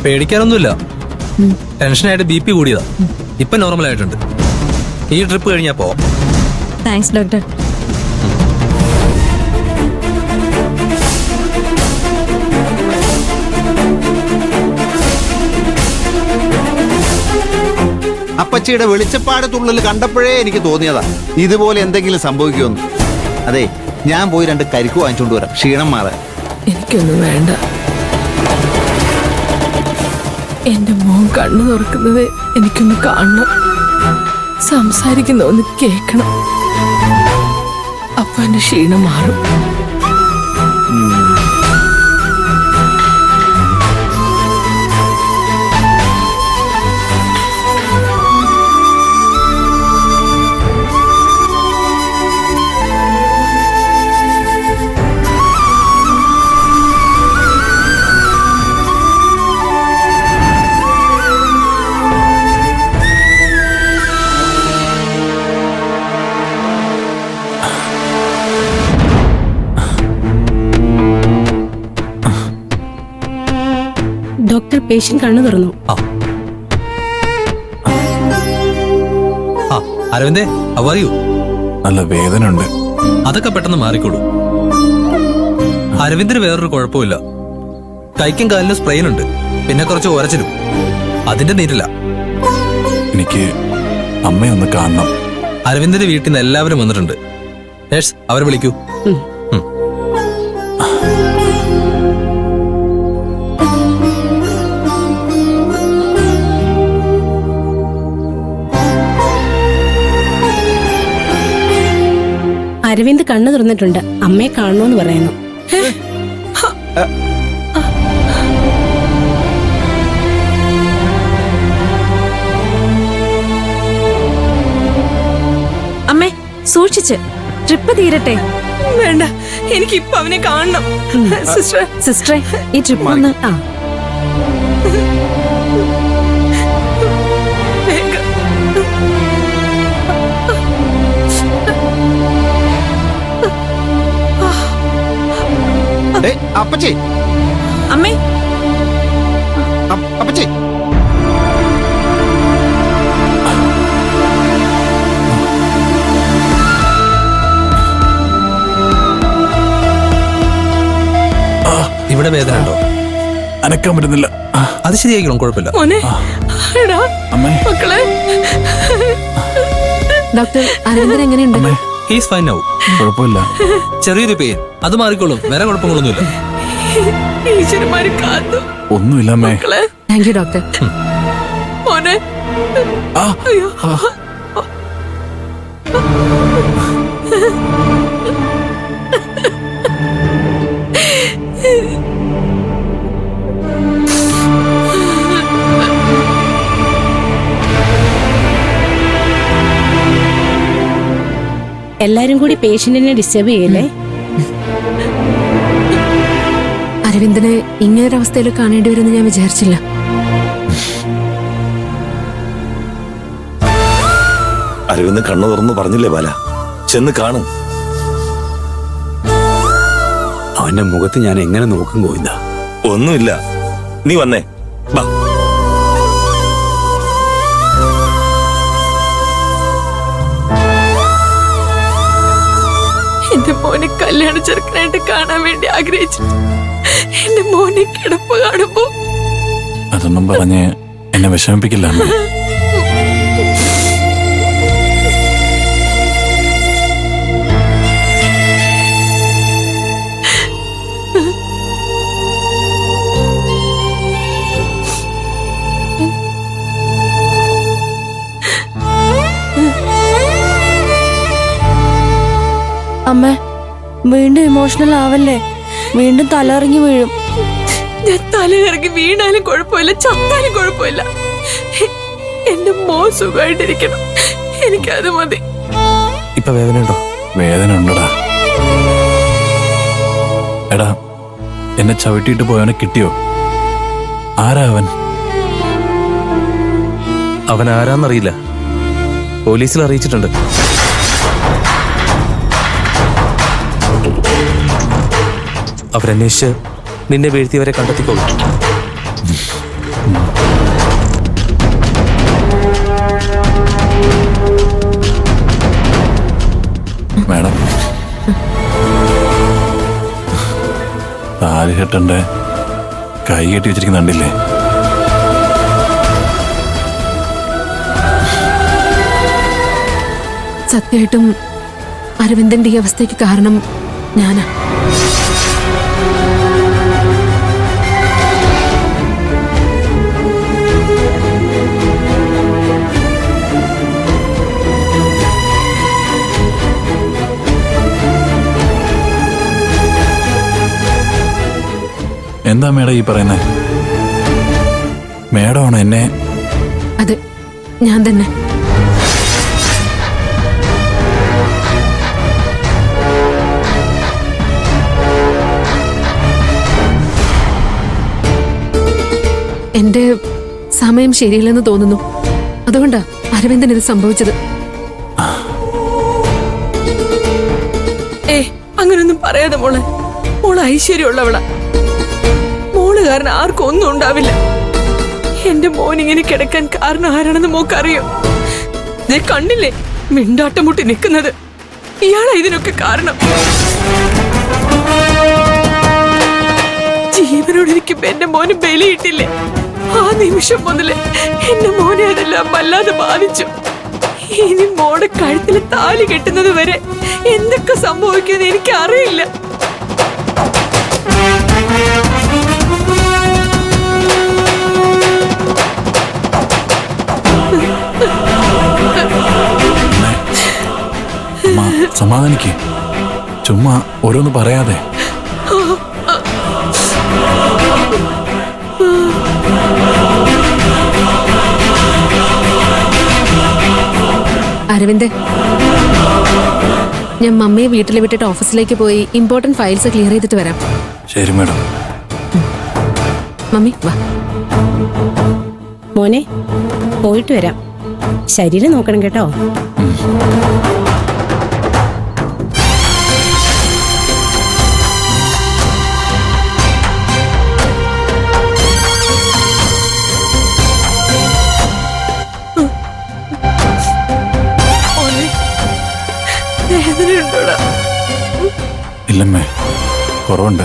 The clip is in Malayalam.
പേടിക്കാനൊന്നുമില്ല. ടെൻഷനായിട്ട് BP കൂടിയതാ. ഇപ്പൊ നോർമൽ ആയിട്ടുണ്ട്. ഈ ട്രിപ്പ് കഴിഞ്ഞാ പോവാം. Thanks doctor. അപ്പച്ചിയുടെ വെളിച്ചപ്പാട് തുള്ളൽ കണ്ടപ്പോഴേ എനിക്ക് തോന്നിയതാ ഇതുപോലെ എന്തെങ്കിലും സംഭവിക്കുമെന്ന്. അതെ, ഞാൻ പോയി 2 കരിക്ക് വാങ്ങിച്ചോണ്ട് വരാം, ക്ഷീണം മാറാൻ. എനിക്കൊന്നും വേണ്ട. എന്റെ മോൻ കണ്ണു തുറക്കുന്നത് എനിക്കൊന്ന് കാണണം, സംസാരിക്കുന്ന ഒന്ന് കേൾക്കണം. അപ്പൊ എന്റെ ക്ഷീണം മാറും. ഡോക്ടർ, പേഷ്യന്റ് കണ്ണു തുറന്നു. അരവിന്ദേ, how are you? നല്ല വേദന ഉണ്ട്. അതൊക്കെ പെട്ടെന്ന് മാറിക്കോളൂ. അരവിന്ദിന് വേറൊരു കുഴപ്പമില്ല. കൈക്കും കാലിനും സ്പ്രെയിൻ ഉണ്ട്, പിന്നെ കുറച്ച് ഉരച്ചിരും. അതിന്റെ നീരില്ല. എനിക്ക് അമ്മയൊന്ന് കാണണം. അരവിന്ദിന്റെ വീട്ടിൽ നിന്ന് എല്ലാവരും വന്നിട്ടുണ്ട്. നേഴ്സ്, അവരെ വിളിക്കൂ. അരവിന്ദ് കണ്ണു തുറന്നിട്ടുണ്ട്. അമ്മയെ കാണണമെന്ന് പറയുന്നു. അമ്മേ, സൂക്ഷിച്ച്, ട്രിപ്പ് തീരട്ടെ. വേണ്ട, എനിക്ക് ഇപ്പൊ അവനെ കാണണം. സിസ്റ്ററെ, ഈ ട്രിപ്പ് ഒന്ന് അപ്പച്ചി, അമ്മേ, അപ്പച്ചി. ഇവിടെ വേദന ഉണ്ടോ? അനക്കാൻ പറ്റുന്നില്ല. അത് ശരിയാക്കണം, കുഴപ്പമില്ല. മോനെ, എടാ, അമ്മേ, മക്കളെ. ഡോക്ടർ, അരവിന്ദൻ എങ്ങനെയുണ്ട്? He's fine now. കുഴപ്പമില്ല. ചെറിയൊരു പെയിൻ, അത് മാറിക്കോളും. വേറെ കുഴപ്പങ്ങളൊന്നുമില്ല. ഈശ്വരന്മാര് കാത്തു. ഒന്നുമില്ല അമ്മേ. മക്കളെ, താങ്ക് യു ഡോക്ടർ. മോനെ. ആ, അയ്യോ. എല്ലാരും കൂടി പേഷ്യന്റിനെ ഡിസ്റ്റർബ് ചെയ്യല്ലേ. അരവിന്ദനെ ഇങ്ങനൊരവസ്ഥയിൽ കാണേണ്ടി വരുമെന്ന് ഞാൻ വിചാരിച്ചില്ല. അരവിന്ദ് കണ്ണു തുറന്ന് പറഞ്ഞില്ലേ ബാല, ചെന്ന് കാണു. അവന്റെ മുഖത്ത് ഞാൻ എങ്ങനെ നോക്കും ഗോവിന്ദ? ഒന്നുമില്ല, നീ വന്നേ, ബാ. എന്റെ മോനെ കല്യാണ ചെറുക്കനായിട്ട് കാണാൻ വേണ്ടി ആഗ്രഹിച്ചിട്ട് എന്റെ മോനെ കിടപ്പ് കാണുമ്പോ അതൊന്നും പറഞ്ഞ് എന്നെ വിഷമിപ്പിക്കില്ല അമ്മേ. അമ്മ, വീണ്ടും ഇമോഷണൽ ആവല്ലേ, വീണ്ടും തലറിഞ്ഞു വീഴും. ഞാൻ തലയിറങ്ങി വീണാലും കുഴപ്പമില്ല, ചത്താലും കുഴപ്പമില്ല. എന്റെ മോൻ സുഖമായിട്ടിരിക്കണം, എനിക്കത് മതി. ഇപ്പൊ വേദന ഉണ്ടോ? വേദന ഉണ്ടടാ. എടാ, എന്നെ ചവിട്ടിയിട്ട് പോയവനെ കിട്ടിയോ? ആരാ അവൻ? അവൻ ആരാന്നറിയില്ല, പോലീസിൽ അറിയിച്ചിട്ടുണ്ട്. അവരന്വേഷിച്ച് നിന്നെ വീഴ്ത്തിയവരെ കണ്ടെത്തിക്കോളൂ. മാഡം, താലി കെട്ടന്റെ കൈ കെട്ടി വെച്ചിരിക്കുന്നുണ്ടില്ലേ? സത്യമായിട്ടും അരവിന്ദന്റെ ഈ അവസ്ഥയ്ക്ക് കാരണം ഞാനാ. എന്താ മേഡം ഈ പറയുന്നത്? മേഡമാണോ എന്നെ? അതെ, ഞാൻ തന്നെ. എന്റെ സമയം ശരിയല്ലെന്ന് തോന്നുന്നു. അതുകൊണ്ടാ അരവിന്ദൻ ഇത് സംഭവിച്ചത്. അങ്ങനൊന്നും പറയാതെ മോളെ. മോള് ഐശ്വര്യമുള്ളവളാ. മോള് കാരണം ആർക്കും ഒന്നും ഉണ്ടാവില്ല. എന്റെ മോൻ ഇങ്ങനെ കിടക്കാൻ കാരണം ആരാണെന്ന് മോക്കറിയോ? ദേ കണ്ടില്ലേ മിണ്ടാട്ടം മുട്ടി നിൽക്കുന്നത്? ഇയാളാ ഇതിനൊക്കെ കാരണം. ജീവനോടിരിക്കുമ്പോ എന്റെ മോന് ബലിയിട്ടില്ലേ? ആ നിമിഷം മുതല് എന്റെ മോനെ അതെല്ലാം വല്ലാതെ ബാധിച്ചു. ഇനി മോടെ കഴുത്തില് താലി കെട്ടുന്നത് വരെ എന്തൊക്കെ സംഭവിക്കുമെന്ന് എനിക്ക് അറിയില്ല. സമാധാനിക്ക്. ചുമ്മാ ഓരോന്ന് പറയാതെ. അരവിന്ദ്, ഞാൻ മമ്മിയെ വീട്ടിൽ വിട്ടിട്ട് ഓഫീസിലേക്ക് പോയി ഇമ്പോർട്ടന്റ് ഫയൽസ് ക്ലിയർ ചെയ്തിട്ട് വരാം. ശരി മാഡം. മമ്മി വാ. മോനെ, പോയിട്ട് വരാം. ശരീരം നോക്കണം കേട്ടോ. വേദനയുണ്ടോടാ? ഇല്ലമ്മേ, കുറവുണ്ട്.